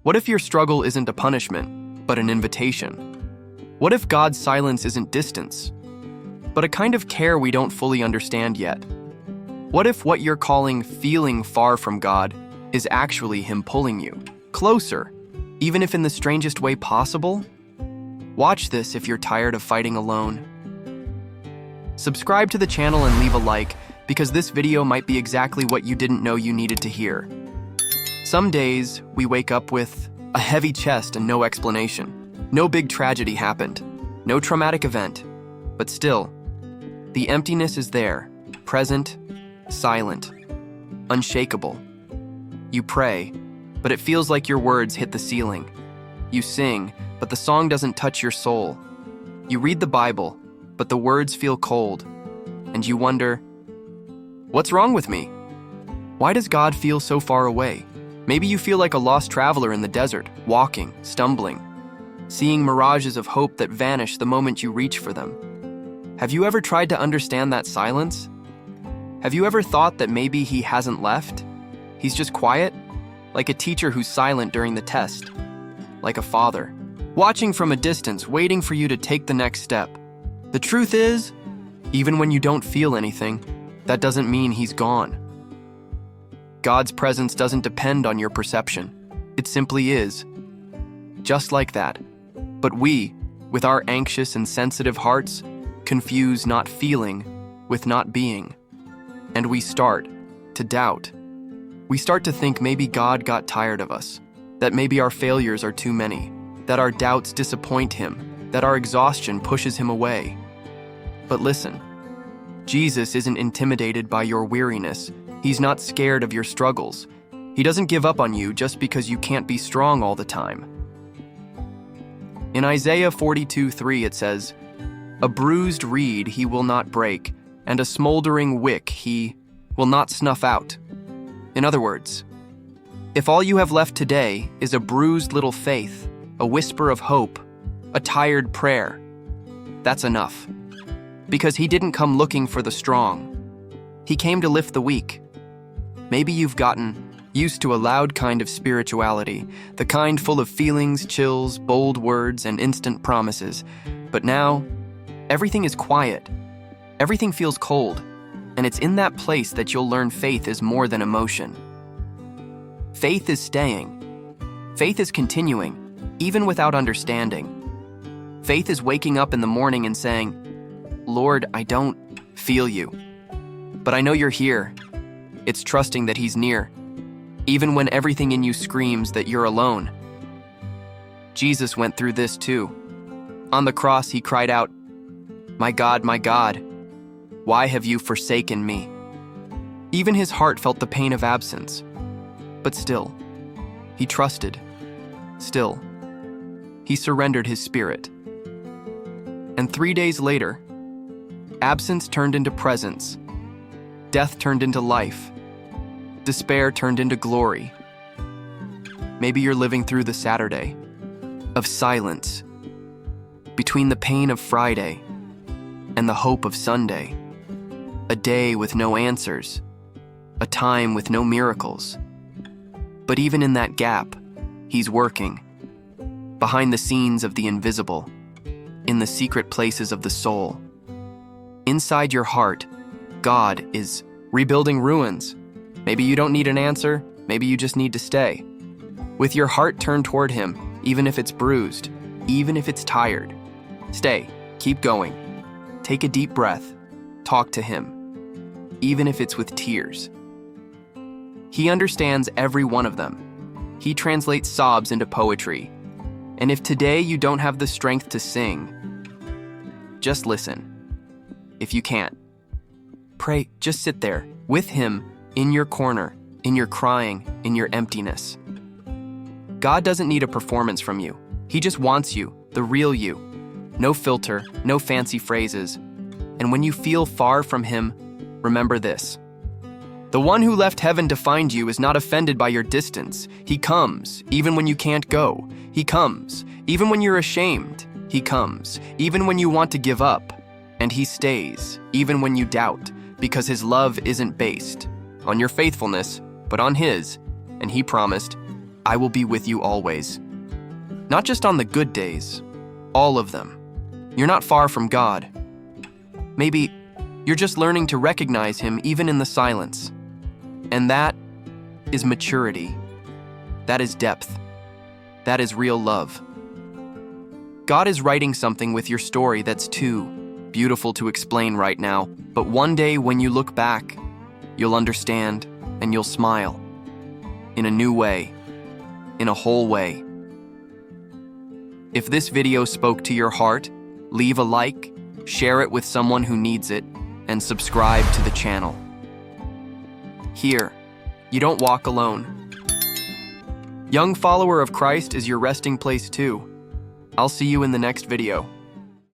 What if your struggle isn't a punishment, but an invitation? What if God's silence isn't distance, but a kind of care we don't fully understand yet? What if what you're calling feeling far from God is actually Him pulling you closer, even if in the strangest way possible? Watch this if you're tired of fighting alone. Subscribe to the channel and leave a like, because this video might be exactly what you didn't know you needed to hear. Some days, we wake up with a heavy chest and no explanation. No big tragedy happened, no traumatic event, but still, the emptiness is there, present, silent, unshakable. You pray, but it feels like your words hit the ceiling. You sing, but the song doesn't touch your soul. You read the Bible, but the words feel cold, and you wonder, what's wrong with me? Why does God feel so far away? Maybe you feel like a lost traveler in the desert, walking, stumbling, seeing mirages of hope that vanish the moment you reach for them. Have you ever tried to understand that silence? Have you ever thought that maybe He hasn't left? He's just quiet, like a teacher who's silent during the test, like a father, watching from a distance, waiting for you to take the next step. The truth is, even when you don't feel anything, that doesn't mean He's gone. God's presence doesn't depend on your perception. It simply is. Just like that. But we, with our anxious and sensitive hearts, confuse not feeling with not being. And we start to doubt. We start to think maybe God got tired of us, that maybe our failures are too many, that our doubts disappoint Him, that our exhaustion pushes Him away. But listen, Jesus isn't intimidated by your weariness. He's not scared of your struggles. He doesn't give up on you just because you can't be strong all the time. In Isaiah 42:3 it says, "A bruised reed He will not break, and a smoldering wick He will not snuff out." In other words, if all you have left today is a bruised little faith, a whisper of hope, a tired prayer, that's enough. Because He didn't come looking for the strong. He came to lift the weak. Maybe you've gotten used to a loud kind of spirituality, the kind full of feelings, chills, bold words, and instant promises. But now, everything is quiet. Everything feels cold. And it's in that place that you'll learn faith is more than emotion. Faith is staying. Faith is continuing, even without understanding. Faith is waking up in the morning and saying, "Lord, I don't feel you, but I know you're here." It's trusting that He's near, even when everything in you screams that you're alone. Jesus went through this too. On the cross, He cried out, my God, why have you forsaken me?" Even His heart felt the pain of absence. But still, He trusted. Still, He surrendered His spirit. And 3 days later, absence turned into presence. Death turned into life. Despair turned into glory. Maybe you're living through the Saturday of silence, between the pain of Friday and the hope of Sunday. A day with no answers, a time with no miracles. But even in that gap, He's working. Behind the scenes of the invisible, in the secret places of the soul. Inside your heart, God is rebuilding ruins. Maybe you don't need an answer, maybe you just need to stay. With your heart turned toward Him, even if it's bruised, even if it's tired. Stay, keep going. Take a deep breath, talk to Him, even if it's with tears. He understands every one of them. He translates sobs into poetry. And if today you don't have the strength to sing, just listen. If you can't, pray, just sit there, with Him, in your corner, in your crying, in your emptiness. God doesn't need a performance from you. He just wants you, the real you. No filter, no fancy phrases. And when you feel far from Him, remember this. The one who left heaven to find you is not offended by your distance. He comes, even when you can't go. He comes, even when you're ashamed. He comes, even when you want to give up. And He stays, even when you doubt, because His love isn't based on your faithfulness, but on His. And He promised, I will be with you always. Not just on the good days, all of them. You're not far from God. Maybe you're just learning to recognize Him even in the silence. And that is maturity. That is depth. That is real love. God is writing something with your story that's too beautiful to explain right now, but one day when you look back, you'll understand and you'll smile. In a new way. In a whole way. If this video spoke to your heart, leave a like, share it with someone who needs it, and subscribe to the channel. Here, you don't walk alone. Young follower of Christ is your resting place too. I'll see you in the next video.